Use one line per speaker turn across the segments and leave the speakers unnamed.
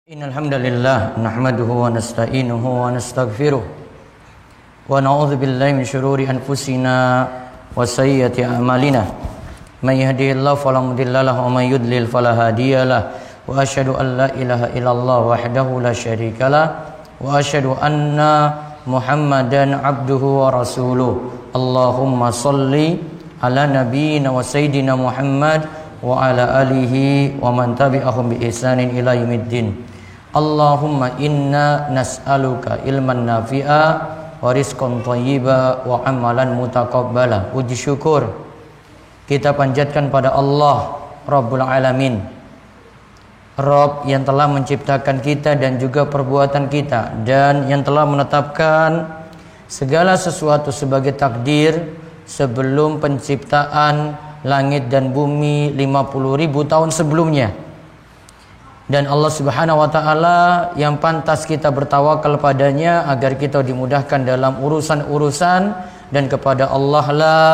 Innal hamdalillah nahmaduhu wa nasta'inuhu wa nastaghfiruh wa na'udzu billahi min shururi anfusina wa sayyiati a'malina may yahdihillahu fala mudilla lahu wa may yudlil fala hadiyalah wa asyhadu an la ilaha illallah wahdahu la syarikalah wa asyhadu anna Muhammadan abduhu wa rasuluh. Allahumma shalli ala nabiyyina wa sayyidina Muhammad wa ala alihi wa man tabi'ahum bi ihsanin ila yaumiddin. Allahumma inna nas'aluka ilman nafi'a wa rizqan thayyiba wa amalan mutaqabbala. Puji syukur kita panjatkan pada Allah Rabbul Alamin, Rabb yang telah menciptakan kita dan juga perbuatan kita, dan yang telah menetapkan segala sesuatu sebagai takdir sebelum penciptaan langit dan bumi 50.000 tahun sebelumnya. Dan Allah Subhanahu wa ta'ala yang pantas kita bertawakal padanya agar kita dimudahkan dalam urusan-urusan, dan kepada Allah lah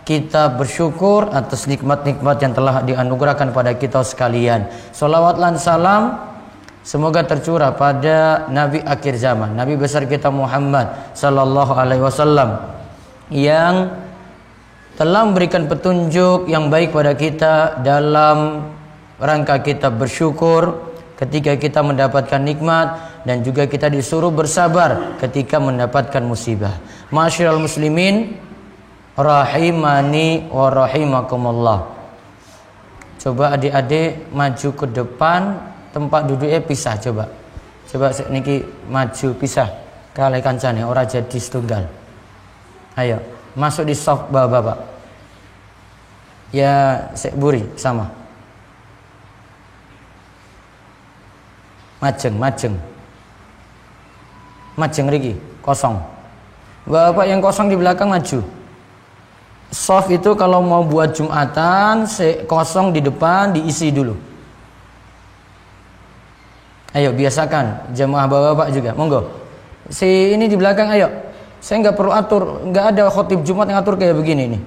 kita bersyukur atas nikmat-nikmat yang telah dianugerahkan pada kita sekalian. Salawat dan salam semoga tercurah pada Nabi akhir zaman, Nabi besar kita Muhammad sallallahu alaihi wasallam, yang telah memberikan petunjuk yang baik pada kita dalam rangka kita bersyukur ketika kita mendapatkan nikmat, dan juga kita disuruh bersabar ketika mendapatkan musibah. Ma'asyiral muslimin rahimani wa rahimakumullah. Coba adik-adik maju ke depan, tempat duduknya pisah. Coba niki maju pisah kalih kancane ora jadi setunggal. Ayo masuk di soft bapak-bapak. Ya sek buri sama. Majeng riki kosong. Bapak yang kosong di belakang maju. Soft itu kalau mau buat Jumatan, kosong di depan diisi dulu. Ayo biasakan jamaah bapak-bapak juga. Monggo. Si ini di belakang ayo. Saya nggak perlu atur, nggak ada khotib Jumat yang atur kayak begini nih.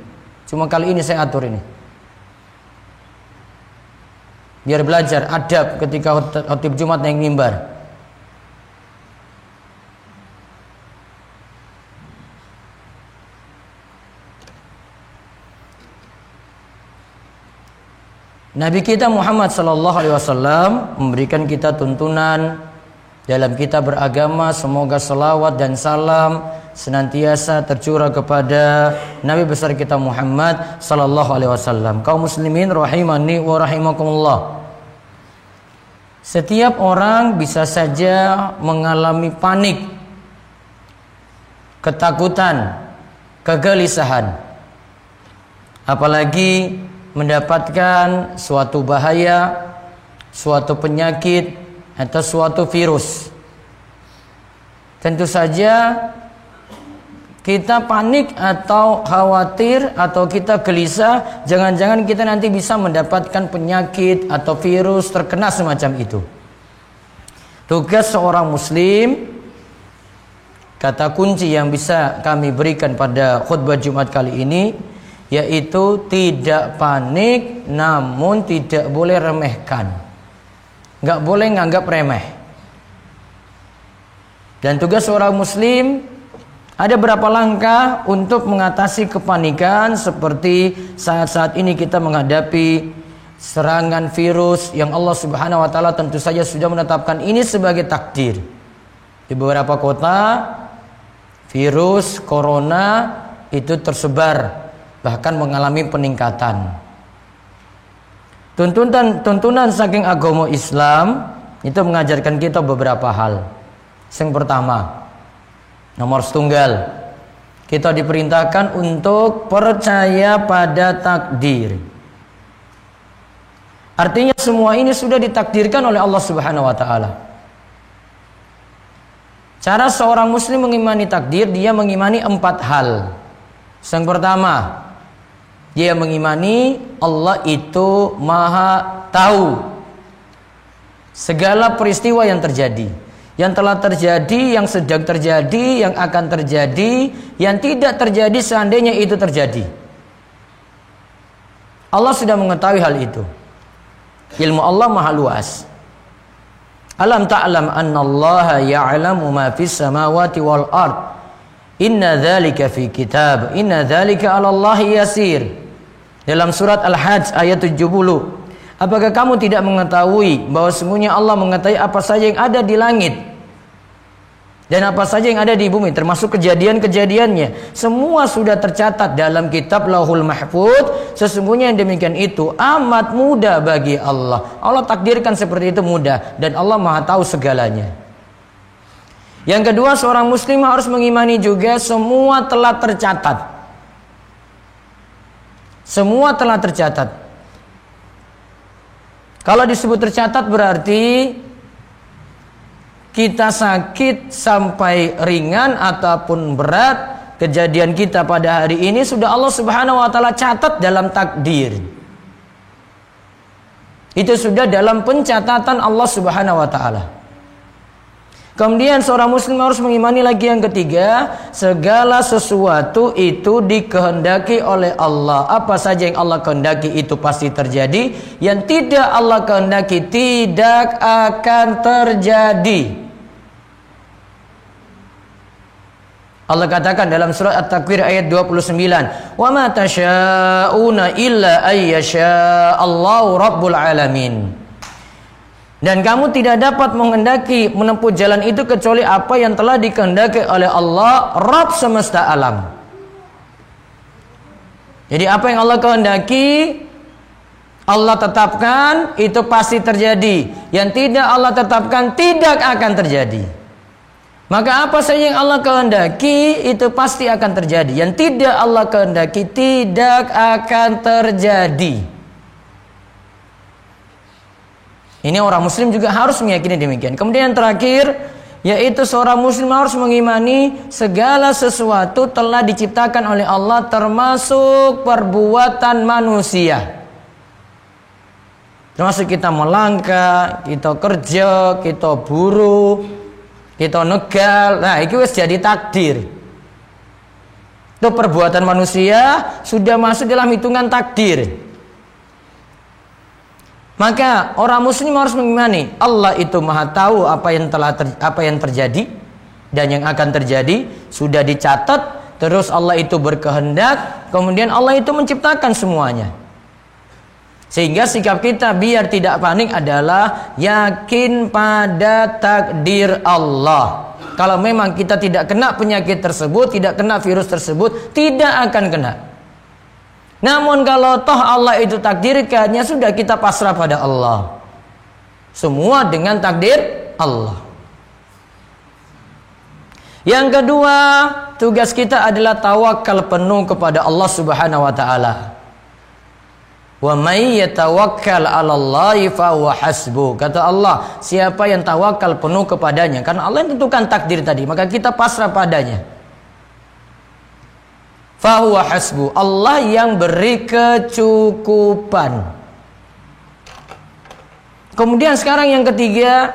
Cuma kali ini saya atur ini. Biar belajar adab ketika khotib Jumat naik mimbar. Nabi kita Muhammad sallallahu alaihi wasallam memberikan kita tuntunan dalam kita beragama. Semoga selawat dan salam senantiasa tercurah kepada Nabi besar kita Muhammad sallallahu alaihi wasallam. Kaum muslimin rahimani wa rahimakumullah. Setiap orang bisa saja mengalami panik, ketakutan, kegelisahan, apalagi mendapatkan suatu bahaya, suatu penyakit atau suatu virus. Tentu saja kita panik atau khawatir atau kita gelisah, jangan-jangan kita nanti bisa mendapatkan penyakit atau virus, terkena semacam itu. Tugas seorang muslim, kata kunci yang bisa kami berikan pada khutbah Jumat kali ini, yaitu tidak panik, namun tidak boleh remehkan. Gak boleh nganggap remeh. Dan tugas seorang muslim, ada berapa langkah untuk mengatasi kepanikan seperti saat-saat ini kita menghadapi serangan virus yang Allah Subhanahu wa ta'ala tentu saja sudah menetapkan ini sebagai takdir. Di beberapa kota virus corona itu tersebar, bahkan mengalami peningkatan. Tuntunan saking agama Islam itu mengajarkan kita beberapa hal. Yang pertama, nomor setunggal, kita diperintahkan untuk percaya pada takdir. Artinya semua ini sudah ditakdirkan oleh Allah Subhanahu wa ta'ala. Cara seorang muslim mengimani takdir, dia mengimani 4 hal. Yang pertama, dia mengimani Allah itu maha tahu segala peristiwa yang terjadi, yang telah terjadi, yang sedang terjadi, yang akan terjadi, yang tidak terjadi seandainya itu terjadi. Allah sudah mengetahui hal itu. Ilmu Allah maha luas. Alam ta'lam annallaha ya'lamu ma fis samawati wal ard. Inna dzalika fi kitab. Inna dzalika 'ala Allahi yasir. Dalam surat Al-Hajj ayat 70. Apakah kamu tidak mengetahui bahwa sesungguhnya Allah mengetahui apa saja yang ada di langit dan apa saja yang ada di bumi, termasuk kejadian-kejadiannya. Semua sudah tercatat dalam kitab Lauhul Mahfuz. Sesungguhnya yang demikian itu amat mudah bagi Allah. Allah takdirkan seperti itu mudah, dan Allah Maha tahu segalanya. Yang kedua, seorang muslim harus mengimani juga semua telah tercatat. Semua telah tercatat. Kalau disebut tercatat berarti kita sakit sampai ringan ataupun berat, kejadian kita pada hari ini sudah Allah Subhanahu wa taala catat dalam takdir. Itu sudah dalam pencatatan Allah Subhanahu wa taala. Kemudian seorang muslim harus mengimani lagi yang ketiga, segala sesuatu itu dikehendaki oleh Allah. Apa saja yang Allah kehendaki itu pasti terjadi. Yang tidak Allah kehendaki tidak akan terjadi. Allah katakan dalam surat At-Takwir ayat 29, "Wa ma tasyauna illa ayyasha Allahu rabbul alamin." Dan kamu tidak dapat menghendaki menempuh jalan itu kecuali apa yang telah dikehendaki oleh Allah, Rabb semesta alam. Jadi apa yang Allah kehendaki, Allah tetapkan, itu pasti terjadi. Yang tidak Allah tetapkan, tidak akan terjadi. Maka apa saja yang Allah kehendaki, itu pasti akan terjadi. Yang tidak Allah kehendaki, tidak akan terjadi. Ini orang muslim juga harus meyakini demikian. Kemudian yang terakhir, yaitu seorang muslim harus mengimani segala sesuatu telah diciptakan oleh Allah, termasuk perbuatan manusia. Termasuk kita melangkah, kita kerja, kita buruh, kita negal. Nah, itu jadi takdir. Itu perbuatan manusia sudah masuk dalam hitungan takdir. Maka orang muslim harus mengimani Allah itu Maha tahu apa yang terjadi dan yang akan terjadi sudah dicatat. Terus Allah itu berkehendak, kemudian Allah itu menciptakan semuanya. Sehingga sikap kita biar tidak panik adalah yakin pada takdir Allah. Kalau memang kita tidak kena penyakit tersebut, tidak kena virus tersebut, tidak akan kena. Namun kalau toh Allah itu takdirkannya, sudah kita pasrah pada Allah. Semua dengan takdir Allah. Yang kedua, tugas kita adalah tawakal penuh kepada Allah Subhanahu wa taala. Wa may yatawakkal 'alallahi fa huwa hasbuh. Kata Allah, siapa yang tawakal penuh kepadanya, karena Allah yang tentukan takdir tadi, maka kita pasrah padanya. Fahuwa hasbu, Allah yang beri kecukupan. Kemudian sekarang yang ketiga,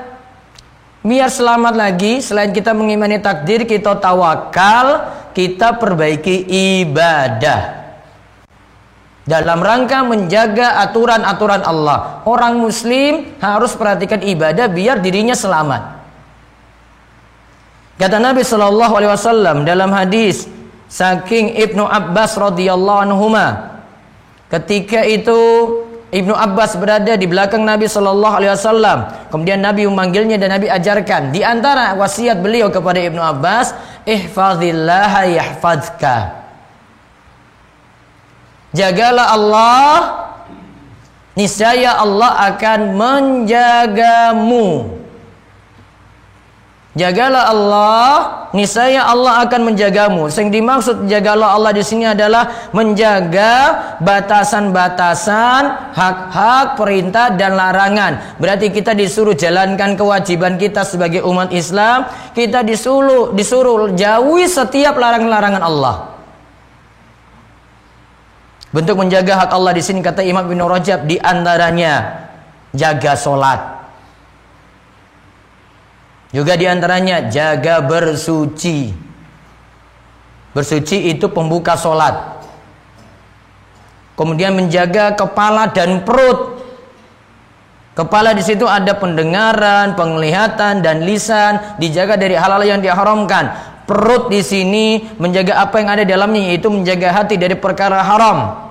biar selamat lagi, selain kita mengimani takdir, kita tawakal, kita perbaiki ibadah dalam rangka menjaga aturan-aturan Allah. Orang muslim harus perhatikan ibadah biar dirinya selamat. Kata Nabi SAW dalam hadis saking Ibnu Abbas radhiyallahu anhuma, ketika itu Ibnu Abbas berada di belakang Nabi SAW, kemudian Nabi memanggilnya dan Nabi ajarkan. Di antara wasiat beliau kepada Ibnu Abbas, ihfazillaha yahfazka. Jagalah Allah, niscaya Allah akan menjagamu. Jagalah Allah, niscaya Allah akan menjagamu. Yang dimaksud jagalah Allah di sini adalah menjaga batasan-batasan, hak-hak, perintah dan larangan. Berarti kita disuruh jalankan kewajiban kita sebagai umat Islam. Kita disuruh jauhi setiap larangan-larangan Allah. Bentuk menjaga hak Allah di sini kata Imam Ibnu Rajab, di antaranya jaga sholat. Juga diantaranya jaga bersuci. Bersuci itu pembuka sholat. Kemudian menjaga kepala dan perut. Kepala di situ ada pendengaran, penglihatan, dan lisan, dijaga dari hal-hal yang diharamkan. Perut di sini menjaga apa yang ada di dalamnya, yaitu menjaga hati dari perkara haram.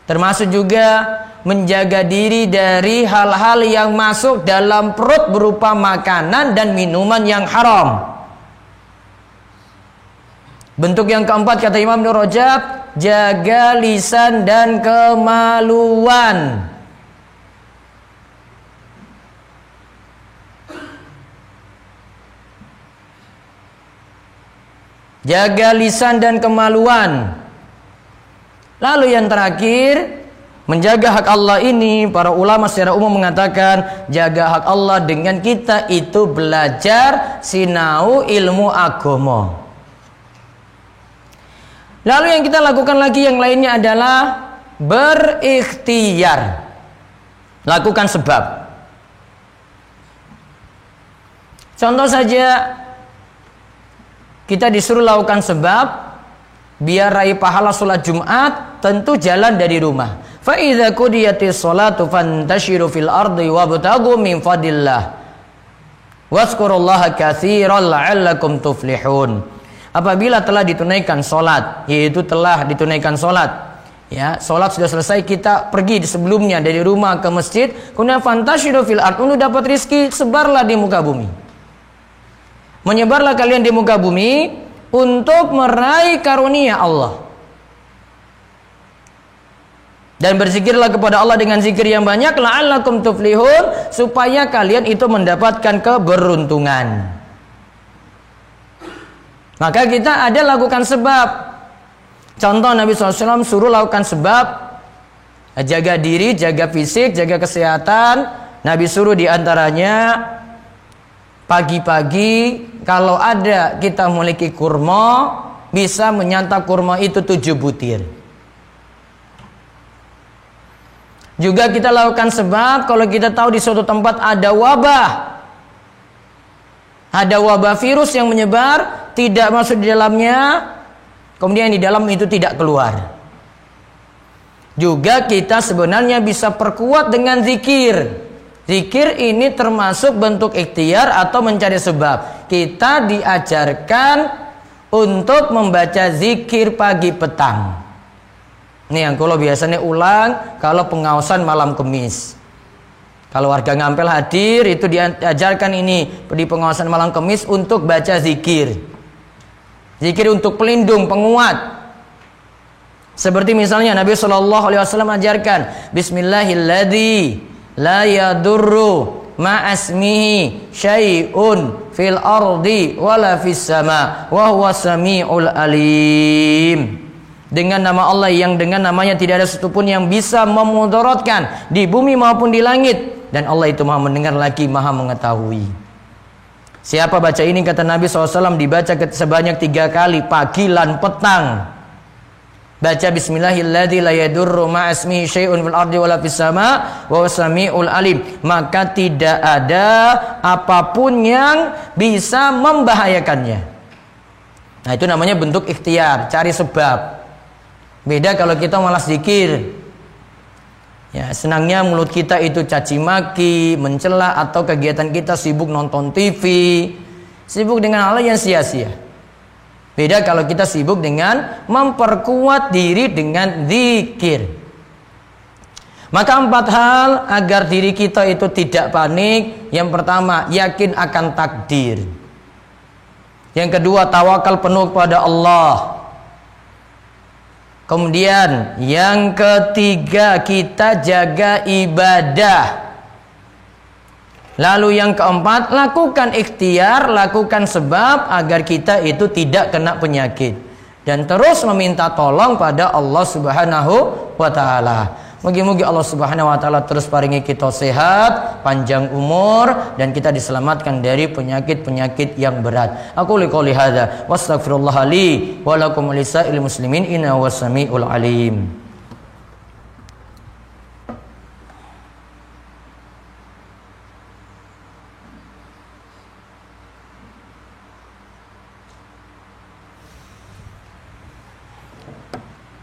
Termasuk juga menjaga diri dari hal-hal yang masuk dalam perut berupa makanan dan minuman yang haram. Bentuk yang keempat kata Imam Ibnu Rajab, jaga lisan dan kemaluan. Jaga lisan dan kemaluan. Lalu yang terakhir, menjaga hak Allah ini, para ulama secara umum mengatakan, jaga hak Allah dengan kita itu belajar sinau ilmu agama. Lalu yang kita lakukan lagi yang lainnya adalah berikhtiar. Lakukan sebab. Contoh saja, kita disuruh lakukan sebab biar raih pahala sholat Jumat, tentu jalan dari rumah. Fa idza qudiyatis sholatu fantashiru fil ardi wabtaghu min fadlillah. Wazkurullaha katsiran la'allakum tuflihun. Apabila telah ditunaikan sholat, yaitu telah ditunaikan sholat, ya, sholat sudah selesai, kita pergi sebelumnya dari rumah ke masjid, kemudian fantashiru fil ardi, untuk dapat rizki, sebarlah di muka bumi. Menyebarlah kalian di muka bumi untuk meraih karunia Allah. Dan berzikirlah kepada Allah dengan zikir yang banyak, la'allakum tuflihun, supaya kalian itu mendapatkan keberuntungan. Maka kita ada lakukan sebab. Contoh Nabi SAW suruh lakukan sebab, jaga diri, jaga fisik, jaga kesehatan. Nabi suruh diantaranya pagi-pagi kalau ada kita memiliki kurma, bisa menyantap kurma itu 7 butir. Juga kita lakukan sebab kalau kita tahu di suatu tempat ada wabah virus yang menyebar, tidak masuk di dalamnya, kemudian di dalam itu tidak keluar. Juga kita sebenarnya bisa perkuat dengan zikir. Zikir ini termasuk bentuk ikhtiar atau mencari sebab. Kita diajarkan untuk membaca zikir pagi petang. Ini yang kalau biasanya ulang kalau pengawasan malam Kemis. Kalau warga Ngampel hadir, itu diajarkan ini di pengawasan malam Kemis untuk baca zikir. Zikir untuk pelindung, penguat. Seperti misalnya Nabi SAW ajarkan, Bismillahilladzi la yadurru ma'asmihi syai'un fil ardi wala fis sama wa huwa sami'ul alim. Dengan nama Allah yang dengan namanya tidak ada satupun yang bisa memudaratkan di bumi maupun di langit, dan Allah itu Maha mendengar lagi Maha mengetahui. Siapa baca ini kata Nabi SAW dibaca sebanyak 3 kali pagi dan petang. Baca Bismillahilladzi la yadurru ma'asmihi syai'un fil ardi wala fis sama wa huwas samiul alim, maka tidak ada apapun yang bisa membahayakannya. Nah, itu namanya bentuk ikhtiar, cari sebab. Beda kalau kita malas zikir. Ya, senangnya mulut kita itu caci maki, mencela, atau kegiatan kita sibuk nonton TV, sibuk dengan hal yang sia-sia. Beda kalau kita sibuk dengan memperkuat diri dengan zikir. Maka 4 hal agar diri kita itu tidak panik. Yang pertama, yakin akan takdir. Yang kedua, tawakal penuh kepada Allah. Kemudian yang ketiga, kita jaga ibadah. Lalu yang keempat, lakukan ikhtiar, lakukan sebab agar kita itu tidak kena penyakit. Dan terus meminta tolong pada Allah Subhanahu wa ta'ala. Mugi-mugi Allah Subhanahu wa ta'ala terus paringi kita sehat, panjang umur, dan kita diselamatkan dari penyakit-penyakit yang berat. Aku qouli hadza wastaghfirullah li wa lakum lisa'il muslimin innahu was-sami'ul alim.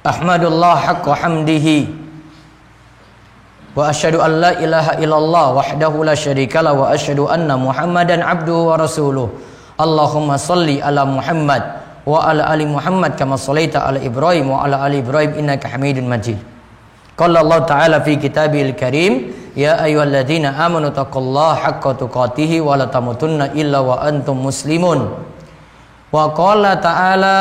Ahmadullah haqqa hamdihi wa asyhadu an la ilaha illallah wahdahu la syarikalah wa asyhadu anna Muhammadan abduhu wa rasuluh. Allahumma shalli ala Muhammad wa ala ali Muhammad kama shallaita ala Ibrahim wa ala ali Ibrahim innaka Hamidun Majid. Qala Allah Ta'ala fi kitabil karim, ya ayyuhalladzina amanu taqullaha haqqa tuqatih wa la tamutunna illa wa antum muslimun. Wa qala ta'ala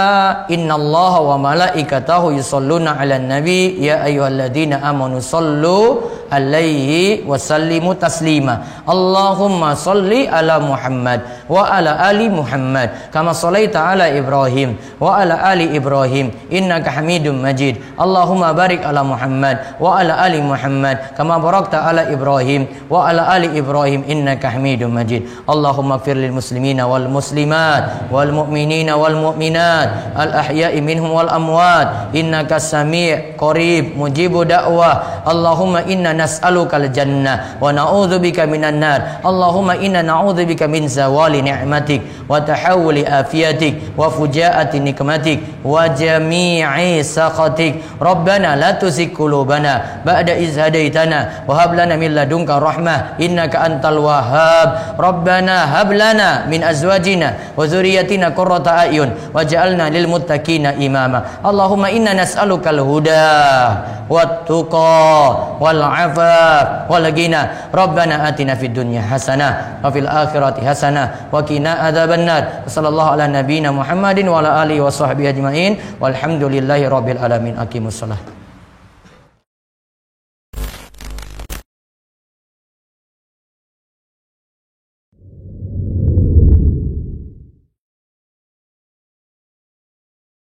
innallaha wa malaikatahu yusholluna 'alan nabi ya ayyuhalladzina amanu shallu 'alaihi wa sallimu taslima. Allahumma shalli ala Muhammad wa ala ali Muhammad kama shallaita ala Ibrahim wa ala ali Ibrahim innaka Hamidum Majid. Allahumma barik ala Muhammad wa ala ali Muhammad kama barakta ala Ibrahim wa ala ali Ibrahim innaka Hamidum Majid. Allahumma ighfir lil muslimina wal muslimat wal mu'minina wal mu'minat al ahya'i minhum wal amwat innaka sami' qarib mujibu da'wah. Allahumma inna nas'alukal jannah wa na'udzubika minan nar. Allahumma inna na'udzubika min zawali ni'matik wa tahawuli afiyatik wa fujaati nikmatik wa jami'i sakhatik. Rabbana la tuzigh qulubana ba'da idh hadaitana wa hab lana min ladunka rahmah innaka antal wahhab. Rabbana hab lana min azwajina wa dzurriyyatina qurrata a'yun waj'alna lil muttaqina imama. Allahumma inna nas'alukal huda wat tuqa wal afaf wal ghina. Rabbana atina fid dunya hasanah wa fil akhirati hasanah wa qina adzabannar. Sallallahu ala nabiyyina Muhammadin wa ala alihi wa sahbihi ajmain walhamdulillahi rabbil alamin. Aqimussalah.